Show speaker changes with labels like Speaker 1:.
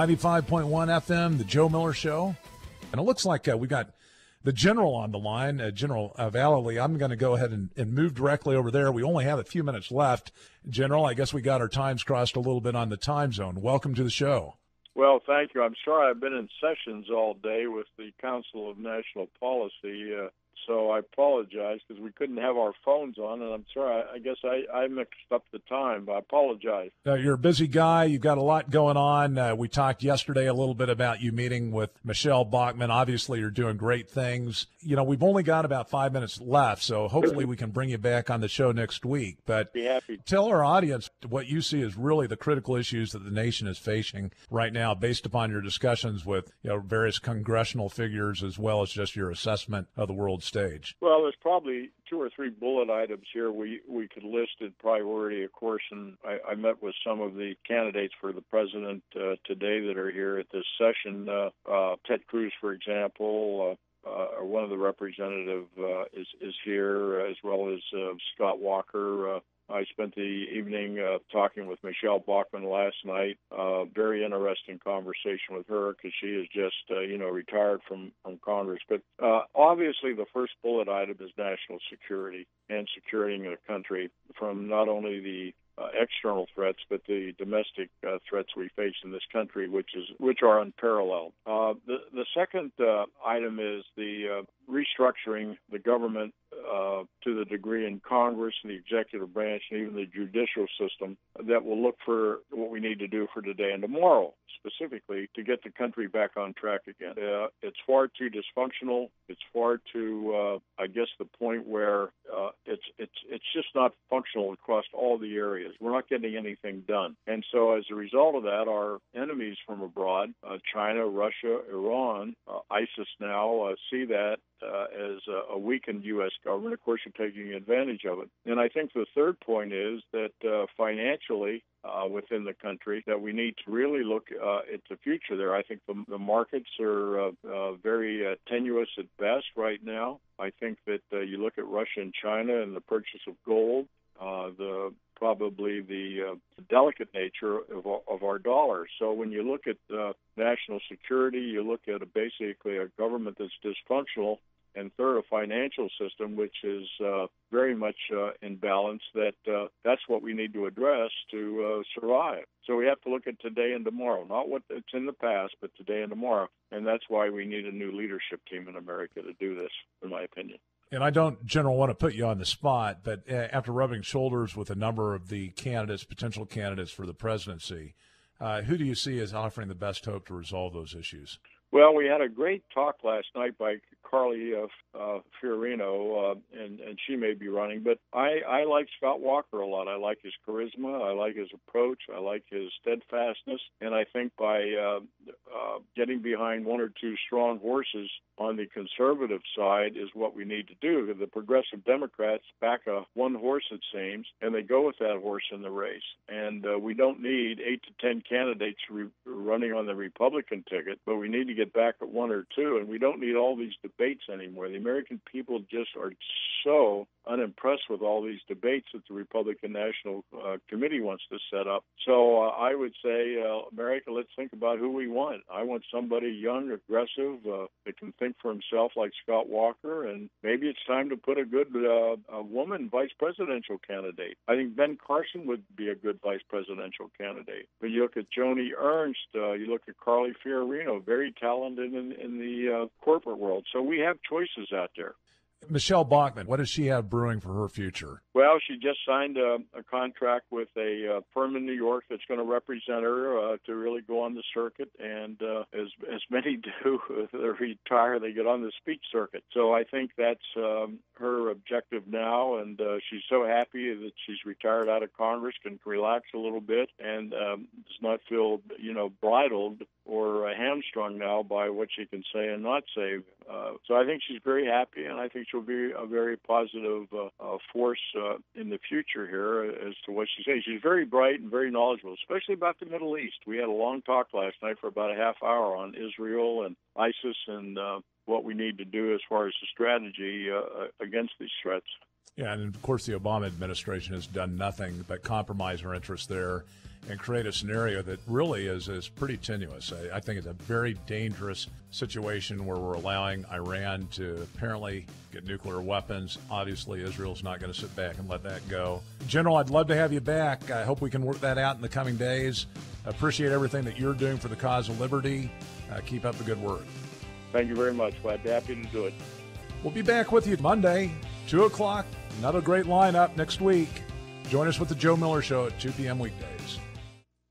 Speaker 1: 95.1 FM, The Joe Miller Show. And it looks like we got the General on the line, General Vallely. I'm going to go ahead and move directly over there. We only have a few minutes left. General, I guess we got our times crossed a little bit on the time zone. Welcome to the show.
Speaker 2: Well, thank you. I'm sorry I've been in sessions all day with the Council of National Policy, so I apologize because we couldn't have our phones on, and I'm sorry. I guess I mixed up the time, but I apologize.
Speaker 1: You're a busy guy. You've got a lot going on. We talked yesterday a little bit about you meeting with Michele Bachmann. Obviously, you're doing great things. You know, we've only got about 5 minutes left, so hopefully we can bring you back on the show next week. But
Speaker 2: be happy.
Speaker 1: Tell our audience what you see as really the critical issues that the nation is facing right now, based upon your discussions with various congressional figures as well as just your assessment of the world stage.
Speaker 2: Well, there's probably 2 or 3 bullet items here we could list in priority, of course, and I met with some of the candidates for the president today that are here at this session. Ted Cruz, for example, one of the representatives is here, as well as Scott Walker. I spent the evening talking with Michele Bachmann last night. Very interesting conversation with her because she is just, retired from Congress. But obviously the first bullet item is national security and securing the country from not only the external threats, but the domestic threats we face in this country, which are unparalleled. The second item is the restructuring the government to the degree in Congress and the executive branch and even the judicial system that will look for what we need to do for today and tomorrow, specifically to get the country back on track again. It's far too dysfunctional. It's far too, the point where it's just not functional across all the areas. We're not getting anything done. And so as a result of that, our enemies from abroad, China, Russia, Iran, ISIS now, see that as a weakened U.S. government. Of course, you're taking advantage of it. And I think the third point is that financially, within the country, that we need to really look at the future there. I think the markets are very tenuous at best right now. I think that you look at Russia and China and the purchase of gold, probably the delicate nature of our dollar. So when you look at national security, you look at basically a government that's dysfunctional, and third, a financial system which is very much in balance, that's what we need to address to survive. So we have to look at today and tomorrow, not what it's in the past, but today and tomorrow. And that's why we need a new leadership team in America to do this, in my opinion.
Speaker 1: And I don't, General, want to put you on the spot, but after rubbing shoulders with a number of the potential candidates for the presidency, who do you see as offering the best hope to resolve those issues?
Speaker 2: Well, we had a great talk last night by Carly Fiorino, and she may be running, but I like Scott Walker a lot. I like his charisma. I like his approach. I like his steadfastness. And I think by getting behind 1 or 2 strong horses on the conservative side is what we need to do. The progressive Democrats back one horse, it seems, and they go with that horse in the race. And we don't need 8 to 10 candidates running on the Republican ticket, but we need to get back at 1 or 2, and we don't need all these debates anymore. The American people just are so unimpressed with all these debates that the Republican National Committee wants to set up. So I would say, America, let's think about who we want. I want somebody young, aggressive, that can think for himself like Scott Walker, and maybe it's time to put a good woman vice presidential candidate. I think Ben Carson would be a good vice presidential candidate. But you look at Joni Ernst, you look at Carly Fiorino, very talented in the corporate world. So we have choices out there.
Speaker 1: Michele Bachmann, what does she have brewing for her future?
Speaker 2: Well, she just signed a contract with a firm in New York that's going to represent her to really go on the circuit. And as many do, they retire, they get on the speech circuit. So I think that's her objective now. And she's so happy that she's retired out of Congress, can relax a little bit, and does not feel, bridled or hamstrung now by what she can say and not say. So I think she's very happy, and I think she'll be a very positive force in the future here as to what she says. She's very bright and very knowledgeable, especially about the Middle East. We had a long talk last night for about a half hour on Israel and ISIS and what we need to do as far as the strategy against these threats.
Speaker 1: Yeah, and of course the Obama administration has done nothing but compromise our interests there. and create a scenario that really is pretty tenuous. I think it's a very dangerous situation where we're allowing Iran to apparently get nuclear weapons. Obviously, Israel's not going to sit back and let that go. General, I'd love to have you back. I hope we can work that out in the coming days. Appreciate everything that you're doing for the cause of liberty. Keep up the good work.
Speaker 2: Thank you very much. Glad to happy to do it.
Speaker 1: We'll be back with you Monday, 2 o'clock. Another great lineup next week. Join us with the Joe Miller Show at 2 p.m. weekdays.